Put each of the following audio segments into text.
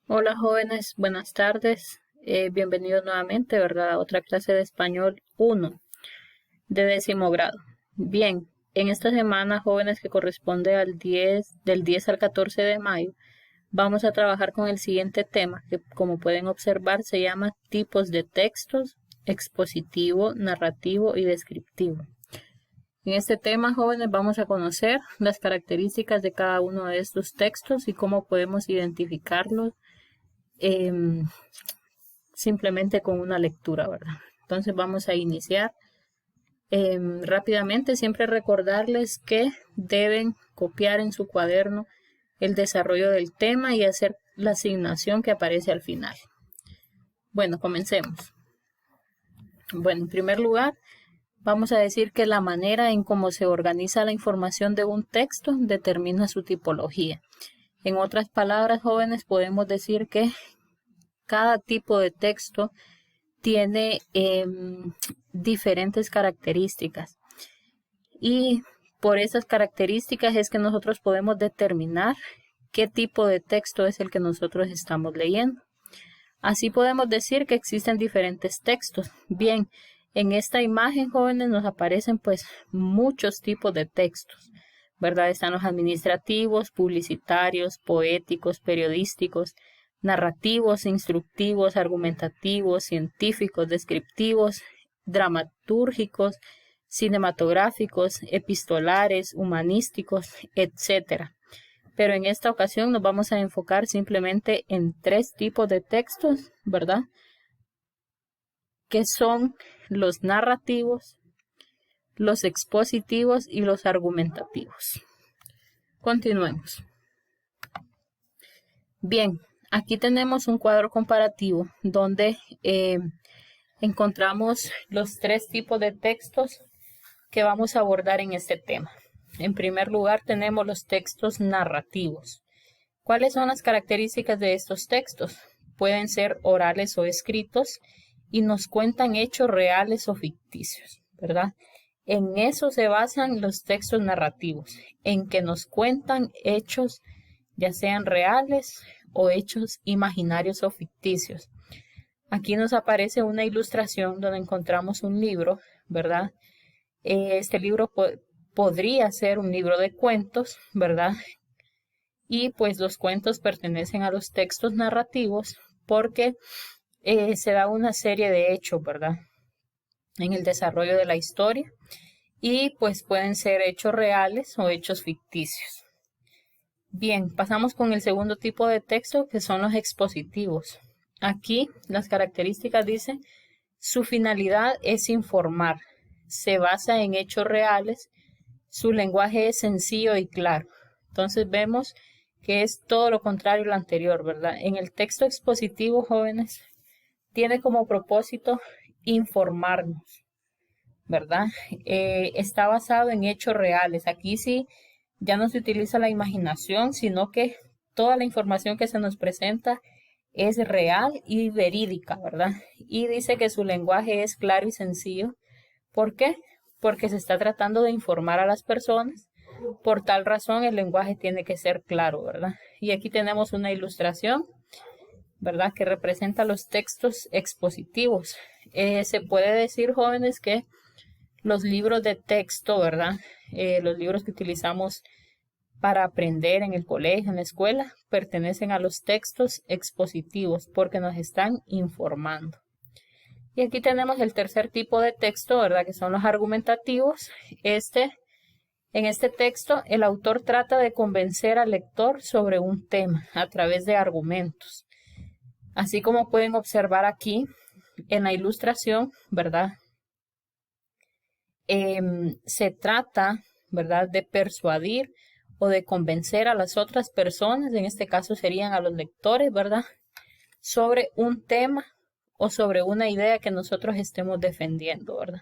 Hola jóvenes, buenas tardes. Bienvenidos nuevamente, ¿verdad? A otra clase de español 1 de 10º grado. Bien, en esta semana, jóvenes, que corresponde del 10 al 14 de mayo, vamos a trabajar con el siguiente tema, que como pueden observar se llama tipos de textos: expositivo, narrativo y descriptivo. En este tema, jóvenes, vamos a conocer las características de cada uno de estos textos y cómo podemos identificarlos em, simplemente con una lectura, ¿verdad? Entonces vamos a iniciar rápidamente. Siempre recordarles que deben copiar en su cuaderno el desarrollo del tema y hacer la asignación que aparece al final. Bueno, comencemos. Bueno, en primer lugar, vamos a decir que la manera en cómo se organiza la información de un texto determina su tipología. En otras palabras, jóvenes, podemos decir que cada tipo de texto tiene diferentes características, y por esas características es que nosotros podemos determinar qué tipo de texto es el que nosotros estamos leyendo. Así podemos decir que existen diferentes textos. Bien, en esta imagen, jóvenes, nos aparecen pues muchos tipos de textos, ¿verdad? Están los administrativos, publicitarios, poéticos, periodísticos, narrativos, instructivos, argumentativos, científicos, descriptivos, dramatúrgicos, cinematográficos, epistolares, humanísticos, etcétera. Pero en esta ocasión nos vamos a enfocar simplemente en 3 tipos de textos, ¿verdad? Que son los narrativos, los expositivos y los argumentativos. Continuemos. Bien, aquí tenemos un cuadro comparativo donde encontramos los 3 tipos de textos que vamos a abordar en este tema. En primer lugar, tenemos los textos narrativos. ¿Cuáles son las características de estos textos? Pueden ser orales o escritos y nos cuentan hechos reales o ficticios, ¿verdad? En eso se basan los textos narrativos, en que nos cuentan hechos ya sean reales o hechos imaginarios o ficticios. Aquí nos aparece una ilustración donde encontramos un libro, ¿verdad? Este libro podría ser un libro de cuentos, ¿verdad? Y pues los cuentos pertenecen a los textos narrativos porque se da una serie de hechos, ¿verdad? En el desarrollo de la historia, y pues pueden ser hechos reales o hechos ficticios. Bien, pasamos con el segundo tipo de texto, que son los expositivos. Aquí las características dicen: su finalidad es informar, se basa en hechos reales, su lenguaje es sencillo y claro. Entonces vemos que es todo lo contrario a lo anterior, ¿verdad? En el texto expositivo, jóvenes, tiene como propósito informarnos, ¿verdad? Está basado en hechos reales. Aquí sí ya no se utiliza la imaginación, sino que toda la información que se nos presenta es real y verídica, ¿verdad? Y dice que su lenguaje es claro y sencillo. ¿Por qué? Porque se está tratando de informar a las personas. Por tal razón, el lenguaje tiene que ser claro, ¿verdad? Y aquí tenemos una ilustración, ¿verdad?, que representa los textos expositivos. Se puede decir, jóvenes, que los libros de texto, ¿verdad? Los libros que utilizamos para aprender en el colegio, en la escuela, pertenecen a los textos expositivos porque nos están informando. Y aquí tenemos el tercer tipo de texto, ¿verdad?, que son los argumentativos. En este texto, el autor trata de convencer al lector sobre un tema a través de argumentos. Así como pueden observar aquí en la ilustración, ¿verdad? Se trata, ¿verdad?, de persuadir o de convencer a las otras personas, en este caso serían a los lectores, ¿verdad?, sobre un tema o sobre una idea que nosotros estemos defendiendo, ¿verdad?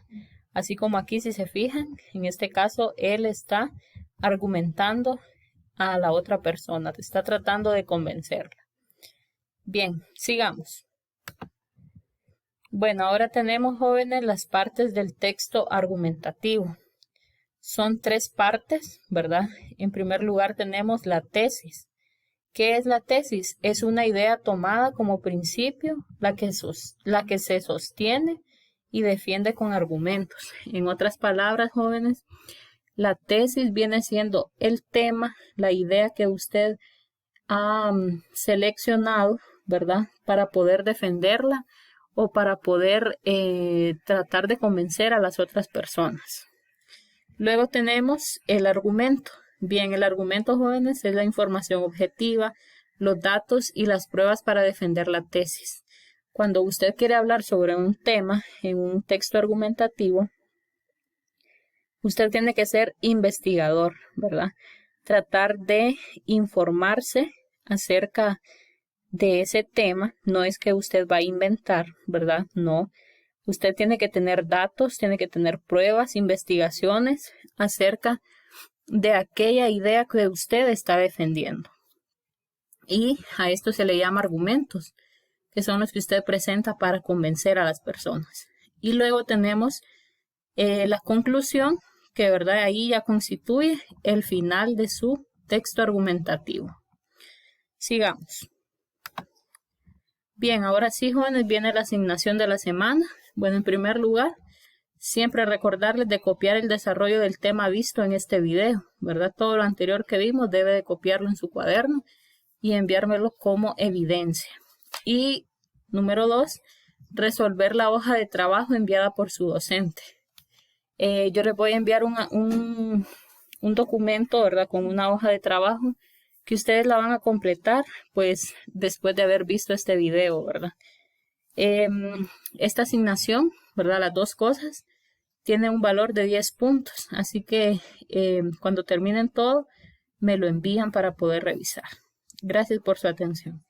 Así como aquí, si se fijan, en este caso él está argumentando a la otra persona, está tratando de convencerla. Bien, sigamos. Bueno, ahora tenemos, jóvenes, las partes del texto argumentativo. Son 3 partes, ¿verdad? En primer lugar tenemos la tesis, ¿Qué es la tesis? Es una idea tomada como principio, la que se sostiene y defiende con argumentos. En otras palabras, jóvenes, la tesis viene siendo el tema, la idea que usted ha seleccionado, ¿verdad? Para poder defenderla o para poder tratar de convencer a las otras personas. Luego tenemos el argumento. Bien, el argumento, jóvenes, es la información objetiva, los datos y las pruebas para defender la tesis. Cuando usted quiere hablar sobre un tema en un texto argumentativo, usted tiene que ser investigador, ¿verdad? Tratar de informarse acerca de ese tema. No es que usted va a inventar, ¿verdad? No. Usted tiene que tener datos, tiene que tener pruebas, investigaciones acerca de aquella idea que usted está defendiendo. Y a esto se le llama argumentos, que son los que usted presenta para convencer a las personas. Y luego tenemos la conclusión, que verdad ahí ya constituye el final de su texto argumentativo. Sigamos. Bien, ahora sí, jóvenes, viene la asignación de la semana. Bueno, en primer lugar, siempre recordarles de copiar el desarrollo del tema visto en este video, ¿verdad? Todo lo anterior que vimos debe de copiarlo en su cuaderno y enviármelo como evidencia. Y número 2, resolver la hoja de trabajo enviada por su docente. Yo les voy a enviar un documento, ¿verdad? Con una hoja de trabajo que ustedes la van a completar, pues, después de haber visto este video, ¿verdad? Esta asignación, ¿verdad? Las dos cosas, tiene un valor de 10 puntos. Así que cuando terminen todo, me lo envían para poder revisar. Gracias por su atención.